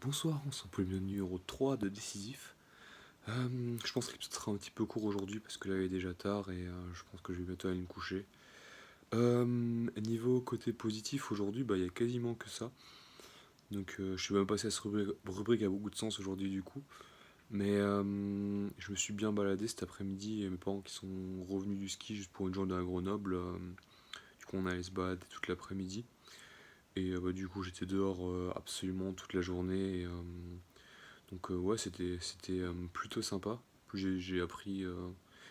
Bonsoir, on se retrouve pour le numéro 3 de Décisif. Je pense que l'épisode sera un petit peu court aujourd'hui parce que là il est déjà tard et je pense que je vais bientôt aller me coucher. Niveau côté positif aujourd'hui, il y a quasiment que ça. Donc je suis même passé à cette rubrique à beaucoup de sens aujourd'hui du coup. Mais je me suis bien baladé cet après-midi et mes parents qui sont revenus du ski juste pour une journée à Grenoble. Du coup on allait se balader toute l'après-midi. Et du coup j'étais dehors absolument toute la journée. Donc ouais, c'était plutôt sympa. Puis j'ai appris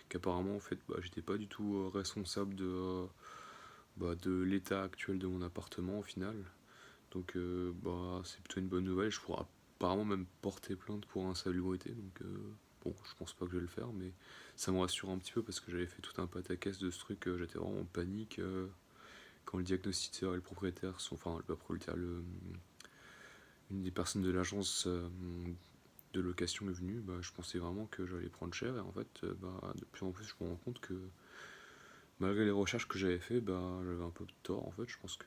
qu'apparemment en fait j'étais pas du tout responsable de l'état actuel de mon appartement au final. Donc c'est plutôt une bonne nouvelle. Je pourrais apparemment même porter plainte pour insalubrité. Donc bon, je pense pas que je vais le faire, mais ça me rassure un petit peu parce que j'avais fait tout un pataquès de ce truc. J'étais vraiment en panique quand le diagnostiqueur et le propriétaire sont, enfin le propriétaire, une des personnes de l'agence de location est venue, je pensais vraiment que j'allais prendre cher et en fait de plus en plus je me rends compte que malgré les recherches que j'avais fait, j'avais un peu de tort en fait. Je pense que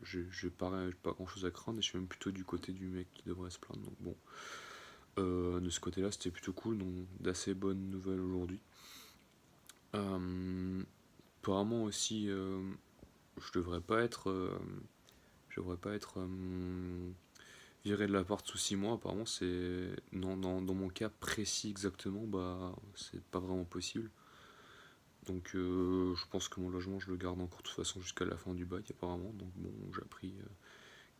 j'ai pas grand chose à craindre et je suis même plutôt du côté du mec qui devrait se plaindre. Donc bon, de ce côté là c'était plutôt cool, donc d'assez bonnes nouvelles aujourd'hui. Euh, Apparemment aussi je devrais pas être je devrais pas être viré de l'appart sous 6 mois. Apparemment c'est dans mon cas précis exactement, c'est pas vraiment possible. Donc je pense que mon logement je le garde encore de toute façon jusqu'à la fin du bac apparemment. Donc bon, j'ai appris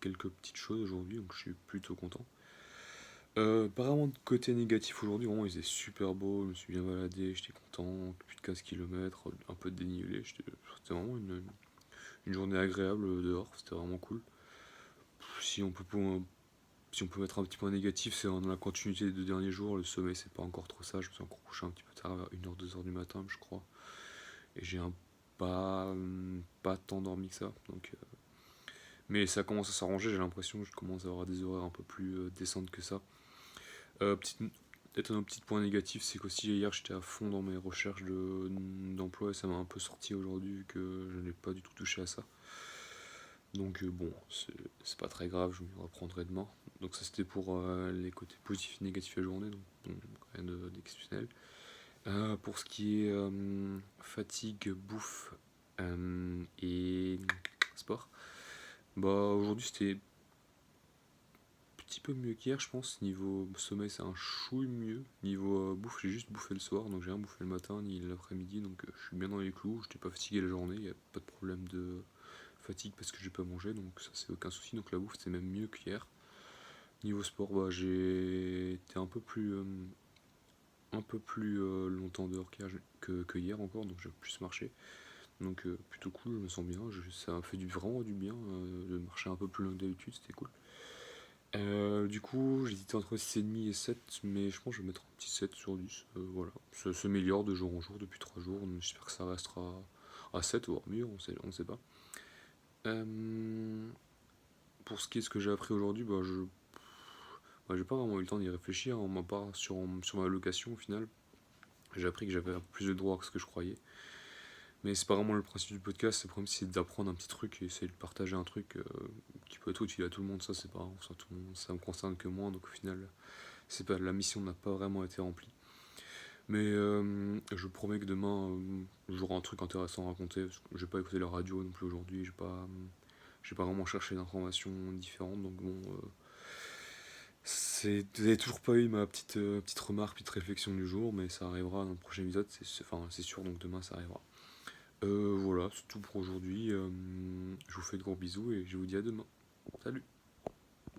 quelques petites choses aujourd'hui, donc je suis plutôt content. Apparemment de côté négatif aujourd'hui, vraiment il faisait super beau, je me suis bien baladé, j'étais content, plus de 15 km, un peu de dénivelé, c'était vraiment une journée agréable dehors, c'était vraiment cool. Si on peut, si on peut mettre un petit point négatif, c'est dans la continuité des 2 derniers jours, le sommeil c'est pas encore trop ça, je me suis encore couché un petit peu tard, vers 1h, 2h du matin je crois. Et j'ai pas tant dormi que ça. Donc, mais ça commence à s'arranger, j'ai l'impression que je commence à avoir des horaires un peu plus décentes que ça. Petite, Peut-être un petit point négatif, c'est qu'aussi hier j'étais à fond dans mes recherches d'emploi et ça m'a un peu sorti aujourd'hui vu que je n'ai pas du tout touché à ça. Donc bon, c'est pas très grave, je me reprendrai demain. Donc ça c'était pour les côtés positifs et négatifs de la journée, donc bon, rien d'exceptionnel. Pour ce qui est fatigue, bouffe et sport, aujourd'hui c'était un petit peu mieux qu'hier, je pense. Niveau sommeil, c'est un chouille mieux. Niveau bouffe, j'ai juste bouffé le soir, donc j'ai rien bouffé le matin ni l'après-midi, donc je suis bien dans les clous. J'étais pas fatigué la journée, il n'y a pas de problème de fatigue parce que j'ai pas mangé, donc ça c'est aucun souci. Donc la bouffe c'est même mieux qu'hier. Niveau sport, j'ai été un peu plus longtemps dehors que hier encore, donc j'ai plus marché. Donc plutôt cool, je me sens bien, ça m'a fait vraiment du bien de marcher un peu plus loin que d'habitude, c'était cool. Du coup, j'hésitais entre 6,5 et 7, mais je pense que je vais mettre un petit 7 sur 10. Voilà, ça s'améliore de jour en jour depuis 3 jours, donc j'espère que ça restera à 7, voire mieux, on sait pas. Euh, pour ce qui est de ce que j'ai appris aujourd'hui, j'ai pas vraiment eu le temps d'y réfléchir, en ma part sur ma location au final. J'ai appris que j'avais un peu plus de droits que ce que je croyais. Mais c'est pas vraiment le principe du podcast, le problème c'est d'apprendre un petit truc et essayer de partager un truc qui peut être utile à tout le monde, ça c'est pas grave, ça me concerne que moi, donc au final c'est pas, la mission n'a pas vraiment été remplie. Mais je promets que demain j'aurai un truc intéressant à raconter, parce que j'ai pas écouté la radio non plus aujourd'hui, j'ai pas vraiment cherché d'informations différentes, donc bon, vous avez toujours pas eu ma petite remarque, petite réflexion du jour, mais ça arrivera dans le prochain épisode, c'est sûr, donc demain ça arrivera. Voilà, c'est tout pour aujourd'hui. Je vous fais de gros bisous et je vous dis à demain. Salut!